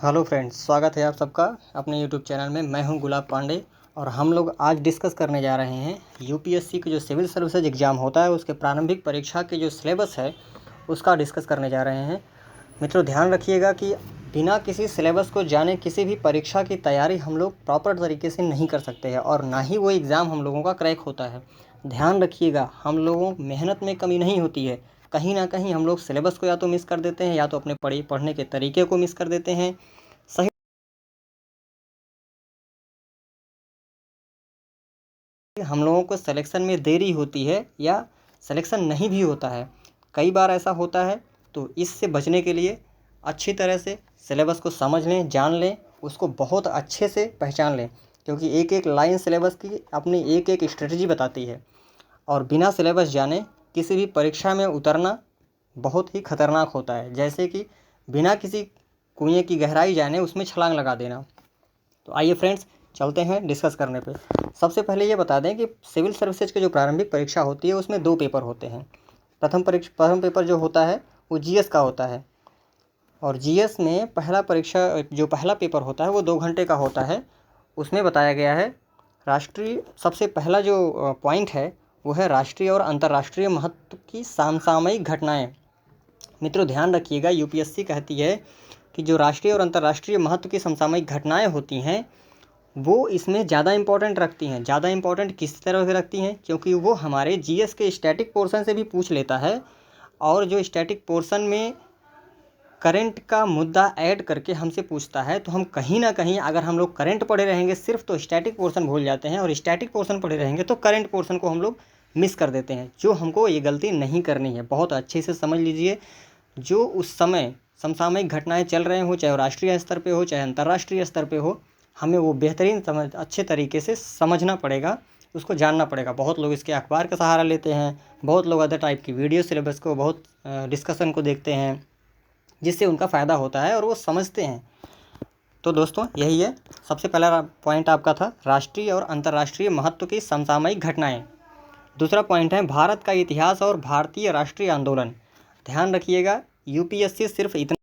Hello friends, स्वागत है आप सबका अपने यूट्यूब चैनल में। मैं हूं गुलाब पांडे और हम लोग आज डिस्कस करने जा रहे हैं यूपीएससी के जो सिविल सर्विसेज एग्ज़ाम होता है उसके प्रारंभिक परीक्षा के जो सिलेबस है उसका डिस्कस करने जा रहे हैं। मित्रों, ध्यान रखिएगा कि बिना किसी सिलेबस को जाने किसी भी परीक्षा की तैयारी हम लोग प्रॉपर तरीके से नहीं कर सकते हैं और ना ही वो एग्ज़ाम हम लोगों का क्रैक होता है। ध्यान रखिएगा, हम लोगों मेहनत में कमी नहीं होती है। कहीं ना कहीं हम लोग सिलेबस को या तो मिस कर देते हैं या तो अपने पढ़ने के तरीके को मिस कर देते हैं। सही हम लोगों को सिलेक्शन में देरी होती है या सिलेक्शन नहीं भी होता है, कई बार ऐसा होता है। तो इससे बचने के लिए अच्छी तरह से सिलेबस को समझ लें, जान लें, उसको बहुत अच्छे से पहचान लें, क्योंकि एक एक लाइन सिलेबस की अपनी एक एक स्ट्रेटजी बताती है और बिना सिलेबस जाने किसी भी परीक्षा में उतरना बहुत ही खतरनाक होता है। जैसे कि बिना किसी कुएं की गहराई जाने उसमें छलांग लगा देना। तो आइए फ्रेंड्स, चलते हैं डिस्कस करने पे। सबसे पहले ये बता दें कि सिविल सर्विसेज की जो प्रारंभिक परीक्षा होती है उसमें 2 पेपर होते हैं। प्रथम पेपर जो होता है वो जीएस का होता है और जीएस में पहला पेपर होता है वो 2 घंटे का होता है। उसमें बताया गया है राष्ट्रीय, सबसे पहला जो पॉइंट है वो है राष्ट्रीय और अंतर्राष्ट्रीय महत्व की समसामयिक घटनाएं। मित्रों, ध्यान रखिएगा, यूपीएससी कहती है कि जो राष्ट्रीय और अंतर्राष्ट्रीय महत्व की समसामयिक घटनाएं होती हैं वो इसमें ज़्यादा इंपॉर्टेंट रखती हैं। ज़्यादा इंपॉर्टेंट किस तरह से रखती हैं? क्योंकि वो हमारे जीएस के स्टैटिक पोर्शन से भी पूछ लेता है और जो स्टैटिक पोर्शन में करंट का मुद्दा ऐड करके हमसे पूछता है, तो हम कहीं ना कहीं अगर हम लोग करंट पढ़े रहेंगे सिर्फ तो स्टैटिक पोर्शन भूल जाते हैं और स्टैटिक पोर्शन पढ़े रहेंगे तो करंट पोर्शन को हम लोग मिस कर देते हैं, जो हमको ये गलती नहीं करनी है। बहुत अच्छे से समझ लीजिए, जो उस समय समसामयिक घटनाएं चल रहे हो, चाहे वो राष्ट्रीय स्तर पे हो चाहे अंतर्राष्ट्रीय स्तर पे हो, हमें वो अच्छे तरीके से समझना पड़ेगा, उसको जानना पड़ेगा। बहुत लोग इसके अखबार का सहारा लेते हैं, बहुत लोग अदर टाइप की वीडियो सिलेबस को, बहुत डिस्कशन को देखते हैं जिससे उनका फ़ायदा होता है और वो समझते हैं। तो दोस्तों, यही है, सबसे पहला पॉइंट आपका था राष्ट्रीय और अंतर्राष्ट्रीय महत्व की समसामयिक घटनाएं। दूसरा पॉइंट है भारत का इतिहास और भारतीय राष्ट्रीय आंदोलन। ध्यान रखिएगा, यूपीएससी सिर्फ इतना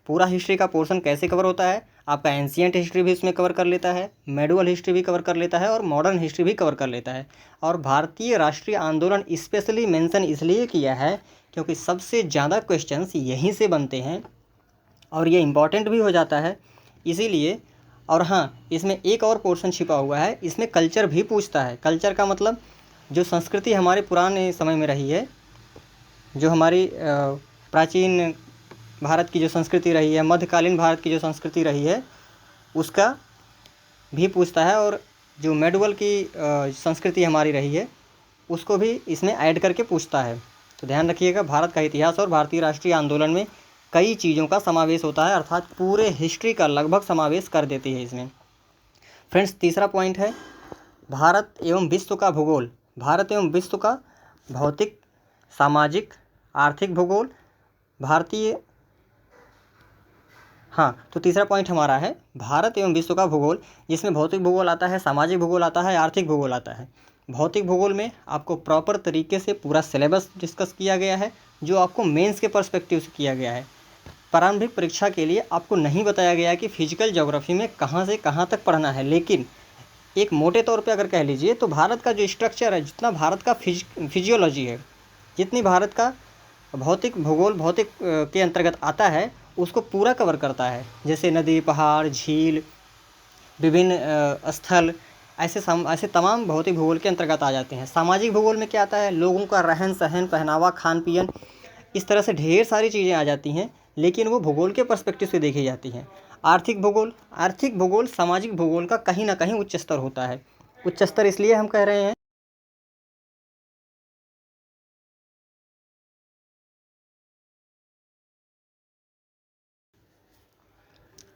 पूरा हिस्ट्री का पोर्शन कैसे कवर होता है, आपका एंशियंट हिस्ट्री भी इसमें कवर कर लेता है, मेडुअल हिस्ट्री भी कवर कर लेता है और मॉडर्न हिस्ट्री भी कवर कर लेता है। और भारतीय राष्ट्रीय आंदोलन स्पेशली मेंशन इसलिए किया है क्योंकि सबसे ज़्यादा क्वेश्चंस यहीं से बनते हैं और ये इम्पॉर्टेंट भी हो जाता है, इसीलिए। और हाँ, इसमें एक और पोर्शन छिपा हुआ है, इसमें कल्चर भी पूछता है। कल्चर का मतलब जो संस्कृति हमारे पुराने समय में रही है, जो हमारी प्राचीन भारत की जो संस्कृति रही है, मध्यकालीन भारत की जो संस्कृति रही है, उसका भी पूछता है। और जो मेडुअल की संस्कृति हमारी रही है उसको भी इसमें ऐड करके पूछता है। तो ध्यान रखिएगा, भारत का इतिहास और भारतीय राष्ट्रीय आंदोलन में कई चीज़ों का समावेश होता है, अर्थात पूरे हिस्ट्री का लगभग समावेश कर देती है इसमें। फ्रेंड्स, तीसरा पॉइंट है भारत एवं विश्व का भूगोल। भारत एवं विश्व का भौतिक, सामाजिक, आर्थिक भूगोल, भारतीय। हाँ, तो तीसरा पॉइंट हमारा है भारत एवं विश्व का भूगोल, जिसमें भौतिक भूगोल आता है, सामाजिक भूगोल आता है, आर्थिक भूगोल आता है। भौतिक भूगोल में आपको प्रॉपर तरीके से पूरा सिलेबस डिस्कस किया गया है, जो आपको मेंस के पर्सपेक्टिव से किया गया है। प्रारंभिक परीक्षा के लिए आपको नहीं बताया गया कि फिजिकल ज्योग्राफी में कहाँ से कहाँ तक पढ़ना है, लेकिन एक मोटे तौर पे अगर कह लीजिए तो भारत का जो स्ट्रक्चर है, जितना भारत का फिजियोलॉजी है, जितनी भारत का भौतिक भूगोल भौतिक के अंतर्गत आता है, उसको पूरा कवर करता है। जैसे नदी, पहाड़, झील, विभिन्न स्थल, ऐसे तमाम भौतिक भूगोल के अंतर्गत आ जाते हैं। सामाजिक भूगोल में क्या आता है? लोगों का रहन सहन, पहनावा, खान पीन, इस तरह से ढेर सारी चीज़ें आ जाती हैं, लेकिन वो भूगोल के पर्सपेक्टिव से देखी जाती हैं। आर्थिक भूगोल सामाजिक भूगोल का कहीं ना कहीं उच्च स्तर होता है। उच्च स्तर इसलिए हम कह रहे हैं,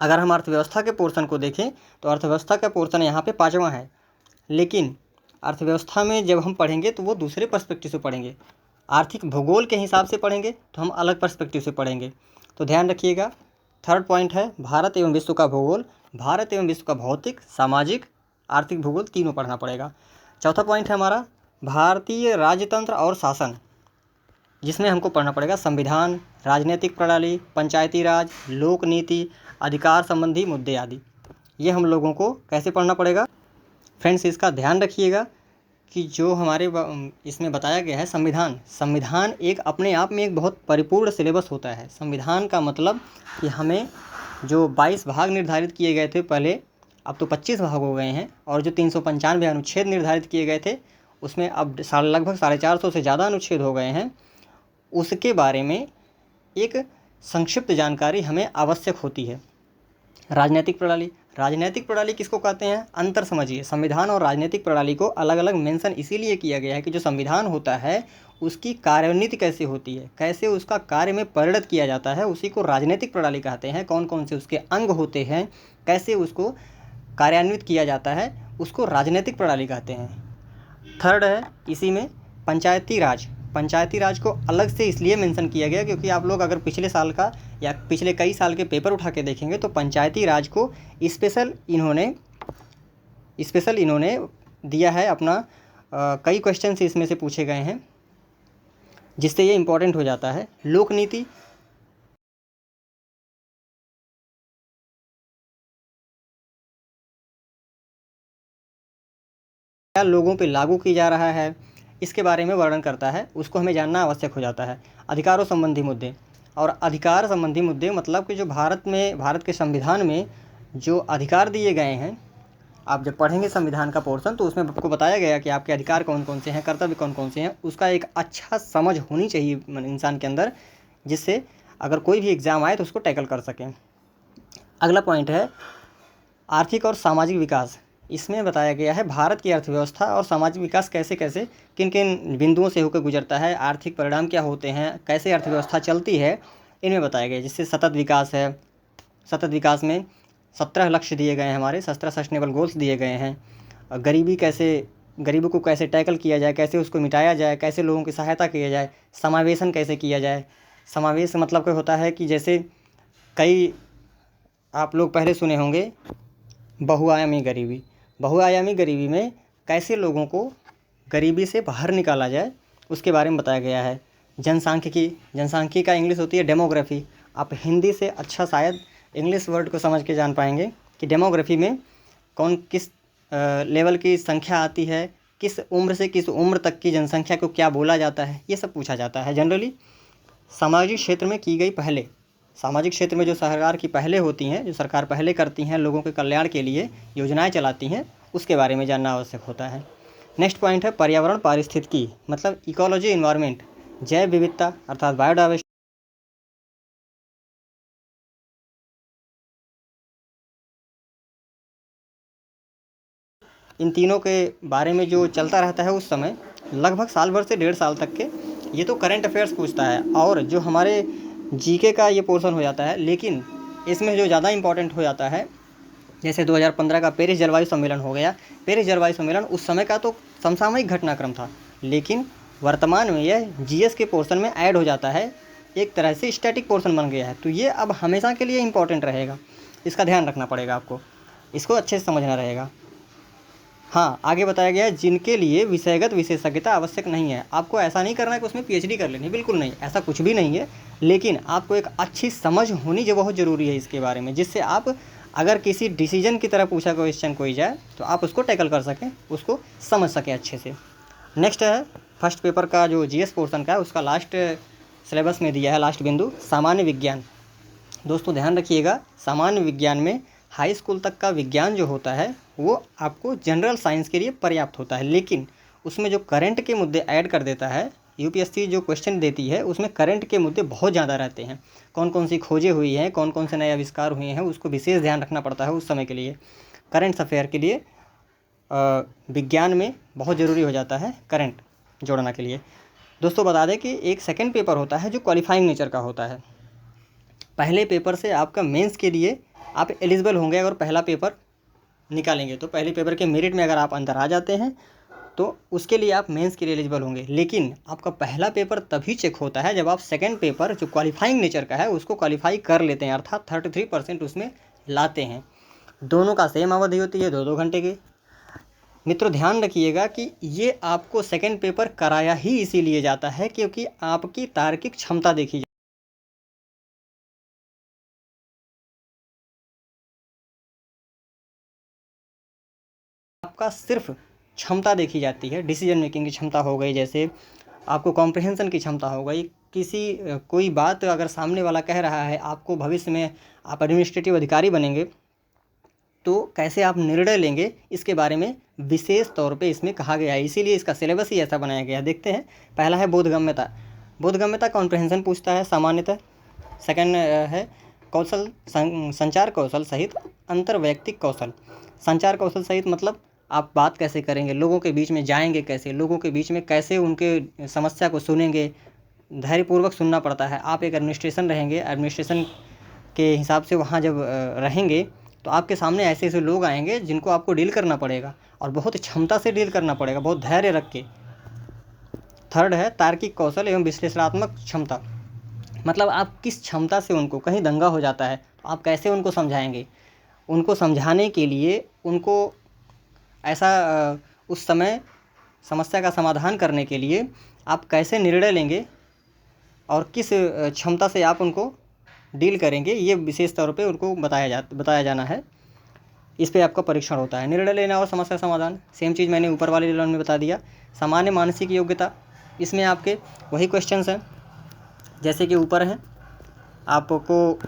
अगर हम अर्थव्यवस्था के पोर्शन को देखें तो अर्थव्यवस्था का पोर्शन यहाँ पे 5वां है, लेकिन अर्थव्यवस्था में जब हम पढ़ेंगे तो वो दूसरे पर्सपेक्टिव से पढ़ेंगे। आर्थिक भूगोल के हिसाब से पढ़ेंगे तो हम अलग पर्सपेक्टिव से पढ़ेंगे। तो ध्यान रखिएगा, थर्ड पॉइंट है भारत एवं विश्व का भूगोल। भारत एवं विश्व का भौतिक, सामाजिक, आर्थिक भूगोल तीनों पढ़ना पड़ेगा। चौथा पॉइंट है हमारा भारतीय राजतंत्र और शासन, जिसमें हमको पढ़ना पड़ेगा संविधान, राजनीतिक प्रणाली, पंचायती राज, लोक नीति, अधिकार संबंधी मुद्दे आदि। ये हम लोगों को कैसे पढ़ना पड़ेगा फ्रेंड्स, इसका ध्यान रखिएगा कि जो हमारे इसमें बताया गया है संविधान एक अपने आप में एक बहुत परिपूर्ण सिलेबस होता है। संविधान का मतलब कि हमें जो 22 भाग निर्धारित किए गए थे पहले, अब तो 25 भाग हो गए हैं, और जो 395 अनुच्छेद निर्धारित किए गए थे उसमें अब लगभग 450 से ज़्यादा अनुच्छेद हो गए हैं। उसके बारे में एक संक्षिप्त जानकारी हमें आवश्यक होती है। राजनीतिक प्रणाली किसको कहते हैं, अंतर समझिए। संविधान और राजनीतिक प्रणाली को अलग अलग मेंशन इसीलिए किया गया है कि जो संविधान होता है उसकी कार्यान्विति कैसे होती है, कैसे उसका कार्य में परिणत किया जाता है, उसी को राजनीतिक प्रणाली कहते हैं। कौन कौन से उसके अंग होते हैं, कैसे उसको कार्यान्वित किया जाता है, उसको राजनीतिक प्रणाली कहते हैं। थर्ड है इसी में पंचायती राज को अलग से इसलिए मेंशन किया गया क्योंकि आप लोग अगर पिछले साल का या पिछले कई साल के पेपर उठा के देखेंगे तो पंचायती राज को स्पेशल इन्होंने दिया है अपना। कई क्वेश्चन इसमें से पूछे गए हैं जिससे ये इम्पोर्टेंट हो जाता है। लोक नीति क्या लोगों पे लागू की जा रहा है, इसके बारे में वर्णन करता है, उसको हमें जानना आवश्यक हो जाता है। अधिकारों संबंधी मुद्दे, और अधिकार संबंधी मुद्दे मतलब कि जो भारत के संविधान में जो अधिकार दिए गए हैं, आप जब पढ़ेंगे संविधान का पोर्शन तो उसमें आपको बताया गया कि आपके अधिकार कौन कौन से हैं, कर्तव्य कौन कौन से हैं। उसका एक अच्छा समझ होनी चाहिए इंसान के अंदर, जिससे अगर कोई भी एग्ज़ाम आए तो उसको टैकल कर सकें। अगला पॉइंट है आर्थिक और सामाजिक विकास। इसमें बताया गया है भारत की अर्थव्यवस्था और सामाजिक विकास कैसे कैसे किन किन बिंदुओं से होकर गुजरता है, आर्थिक परिणाम क्या होते हैं, कैसे अर्थव्यवस्था चलती है, इनमें बताया गया। जिससे सतत विकास है, सतत विकास में 17 लक्ष्य दिए गए हैं, हमारे 17 सस्टेनेबल गोल्स दिए गए हैं। गरीबी को कैसे टैकल किया जाए, कैसे उसको मिटाया जाए, कैसे लोगों की सहायता किया जाए, समावेशन कैसे किया जाए। समावेश मतलब क्या होता है कि जैसे कई आप लोग पहले सुने होंगे बहुआयामी गरीबी में कैसे लोगों को गरीबी से बाहर निकाला जाए, उसके बारे में बताया गया है। जनसांख्यिकी का इंग्लिश होती है डेमोग्राफी। आप हिंदी से अच्छा शायद इंग्लिश वर्ड को समझ के जान पाएंगे कि डेमोग्राफी में किस लेवल की संख्या आती है, किस उम्र से किस उम्र तक की जनसंख्या को क्या बोला जाता है, ये सब पूछा जाता है। जनरली सामाजिक क्षेत्र में जो सरकार की पहले होती हैं, जो सरकार पहले करती हैं लोगों के कल्याण के लिए योजनाएं चलाती हैं, उसके बारे में जानना आवश्यक होता है। नेक्स्ट पॉइंट है पर्यावरण पारिस्थितिकी, मतलब इकोलॉजी इन्वायरमेंट, जैव विविधता अर्थात बायोडाइवर्सिटी। इन तीनों के बारे में जो चलता रहता है उस समय लगभग साल भर से 1.5 साल तक के, ये तो करंट अफेयर्स पूछता है और जो हमारे जीके का ये पोर्शन हो जाता है। लेकिन इसमें जो ज़्यादा इम्पोर्टेंट हो जाता है, जैसे 2015 का पेरिस जलवायु सम्मेलन हो गया। पेरिस जलवायु सम्मेलन उस समय का तो समसामयिक घटनाक्रम था, लेकिन वर्तमान में यह जीएस के पोर्शन में ऐड हो जाता है, एक तरह से स्टैटिक पोर्शन बन गया है। तो ये अब हमेशा के लिए इम्पोर्टेंट रहेगा, इसका ध्यान रखना पड़ेगा आपको, इसको अच्छे से समझना रहेगा। हाँ, आगे बताया गया है जिनके लिए विषयगत विशेषज्ञता आवश्यक नहीं है। आपको ऐसा नहीं करना है कि उसमें पीएचडी कर लेनी, बिल्कुल नहीं, ऐसा कुछ भी नहीं है। लेकिन आपको एक अच्छी समझ होनी जो बहुत ज़रूरी है इसके बारे में, जिससे आप अगर किसी डिसीजन की तरह पूछा क्वेश्चन कोई जाए तो आप उसको टैकल कर सकें, उसको समझ सकें अच्छे से। नेक्स्ट है फर्स्ट पेपर का जो जीएस पोर्शन का है, उसका लास्ट सिलेबस में दिया है, लास्ट बिंदु सामान्य विज्ञान। दोस्तों ध्यान रखिएगा, सामान्य विज्ञान में हाई स्कूल तक का विज्ञान जो होता है वो आपको जनरल साइंस के लिए पर्याप्त होता है, लेकिन उसमें जो करंट के मुद्दे ऐड कर देता है, यूपीएससी जो क्वेश्चन देती है उसमें करंट के मुद्दे बहुत ज़्यादा रहते हैं। कौन कौन सी खोजें हुई हैं, कौन कौन से नए आविष्कार हुए हैं, उसको विशेष ध्यान रखना पड़ता है उस समय के लिए। करंट अफेयर के लिए विज्ञान में बहुत ज़रूरी हो जाता है करंट जोड़ना के लिए। दोस्तों बता दें कि एक सेकेंड पेपर होता है जो क्वालिफाइंग नेचर का होता है। पहले पेपर से आपका मेंस के लिए आप एलिजिबल होंगे अगर पहला पेपर निकालेंगे, तो पहले पेपर के मेरिट में अगर आप अंदर आ जाते हैं तो उसके लिए आप मेंस के लिए एलिजिबल होंगे। लेकिन आपका पहला पेपर तभी चेक होता है जब आप सेकंड पेपर जो क्वालिफाइंग नेचर का है उसको क्वालिफाई कर लेते हैं, अर्थात 33% उसमें लाते हैं। दोनों का सेम अवधि होती है, 2-2 घंटे की। मित्रों ध्यान रखिएगा कि ये आपको सेकंड पेपर कराया ही इसीलिए जाता है क्योंकि आपकी तार्किक क्षमता देखी जाती है। आपका सिर्फ क्षमता देखी जाती है, डिसीजन मेकिंग की क्षमता हो गई, जैसे आपको कॉम्प्रहेंसन की क्षमता हो गई, कोई बात अगर सामने वाला कह रहा है, आपको भविष्य में आप एडमिनिस्ट्रेटिव अधिकारी बनेंगे तो कैसे आप निर्णय लेंगे, इसके बारे में विशेष तौर पे इसमें कहा गया है, इसीलिए इसका सिलेबस ही ऐसा बनाया गया है। देखते हैं, पहला है बोधगम्यता। बोधगम्यता कॉम्प्रहेंशन पूछता है सामान्यतः। सेकंड है कौशल, संचार कौशल सहित अंतर्वैयक्तिक कौशल। संचार कौशल सहित मतलब आप बात कैसे करेंगे, लोगों के बीच में जाएंगे कैसे, लोगों के बीच में कैसे उनके समस्या को सुनेंगे, धैर्यपूर्वक सुनना पड़ता है। आप एक एडमिनिस्ट्रेशन रहेंगे, एडमिनिस्ट्रेशन के हिसाब से वहाँ जब रहेंगे तो आपके सामने ऐसे ऐसे लोग आएंगे जिनको आपको डील करना पड़ेगा और बहुत क्षमता से डील करना पड़ेगा, बहुत धैर्य रख के। थर्ड है तार्किक कौशल एवं विश्लेषणात्मक क्षमता। मतलब आप किस क्षमता से, उनको कहीं दंगा हो जाता है तो आप कैसे उनको समझाएंगे, उनको समझाने के लिए उनको ऐसा उस समय समस्या का समाधान करने के लिए आप कैसे निर्णय लेंगे और किस क्षमता से आप उनको डील करेंगे, ये विशेष तौर पे उनको बताया जाना है। इस पे आपका परीक्षण होता है। निर्णय लेना और समस्या समाधान, सेम चीज़ मैंने ऊपर वाले लेवल में बता दिया। सामान्य मानसिक योग्यता, इसमें आपके वही क्वेश्चंस हैं जैसे कि ऊपर है। आपको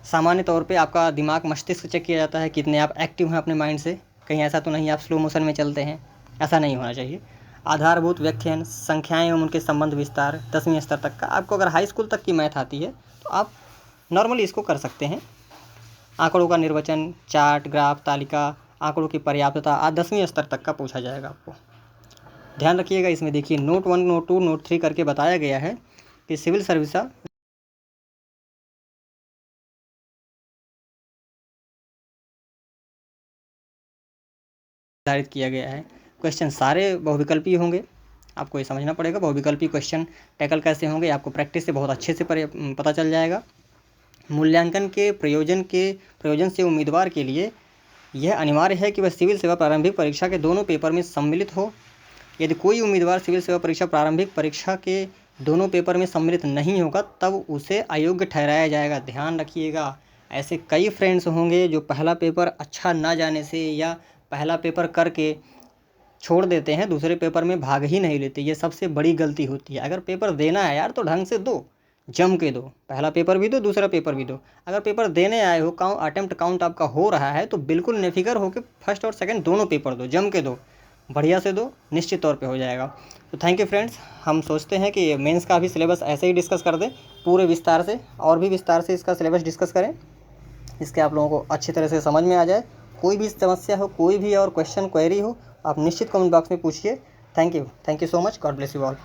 सामान्य तौर पे आपका दिमाग, मस्तिष्क चेक किया जाता है, कितने आप एक्टिव हैं अपने माइंड से, कहीं ऐसा तो नहीं आप स्लो मोशन में चलते हैं, ऐसा नहीं होना चाहिए। आधारभूत व्याख्यान, संख्याएं एवं उनके संबंध विस्तार 10वीं स्तर तक का। आपको अगर हाई स्कूल तक की मैथ आती है तो आप नॉर्मली इसको कर सकते हैं। आंकड़ों का निर्वचन, चार्ट, ग्राफ, तालिका, आंकड़ों की पर्याप्तता आज 10वीं स्तर तक का पूछा जाएगा आपको। ध्यान रखिएगा, इसमें देखिए नोट 1, नोट 2, नोट 3 करके बताया गया है कि सिविल सर्विस निर्धारित किया गया है। क्वेश्चन सारे बहुविकल्पी होंगे, आपको ये समझना पड़ेगा बहुविकल्पी क्वेश्चन टैकल कैसे होंगे, आपको प्रैक्टिस से बहुत अच्छे से पता चल जाएगा। मूल्यांकन के प्रयोजन से उम्मीदवार के लिए यह अनिवार्य है कि वह सिविल सेवा प्रारंभिक परीक्षा के दोनों पेपर में सम्मिलित हो। यदि कोई उम्मीदवार सिविल सेवा परीक्षा प्रारंभिक परीक्षा के दोनों पेपर में सम्मिलित नहीं होगा तब उसे अयोग्य ठहराया जाएगा। ध्यान रखिएगा, ऐसे कई फ्रेंड्स होंगे जो पहला पेपर अच्छा ना जाने से या पहला पेपर करके छोड़ देते हैं, दूसरे पेपर में भाग ही नहीं लेते। ये सबसे बड़ी गलती होती है। अगर पेपर देना है यार तो ढंग से दो, जम के दो, पहला पेपर भी दो, दूसरा पेपर भी दो। अगर पेपर देने आए हो, अटेम्प्ट काउंट आपका हो रहा है तो बिल्कुल बेफिक्र हो के फर्स्ट और सेकंड दोनों पेपर दो, जम के दो, बढ़िया से दो, निश्चित तौर पे हो जाएगा। तो थैंक यू फ्रेंड्स, हम सोचते हैं कि मेंस का भी सिलेबस ऐसे ही डिस्कस कर दें पूरे विस्तार से, और भी विस्तार से इसका सिलेबस डिस्कस करें, इसके आप लोगों को अच्छी तरह से समझ में आ जाए। कोई भी समस्या हो, कोई भी और क्वेश्चन क्वेरी हो, आप निश्चित कमेंट बॉक्स में पूछिए। Thank you so much, God bless you all.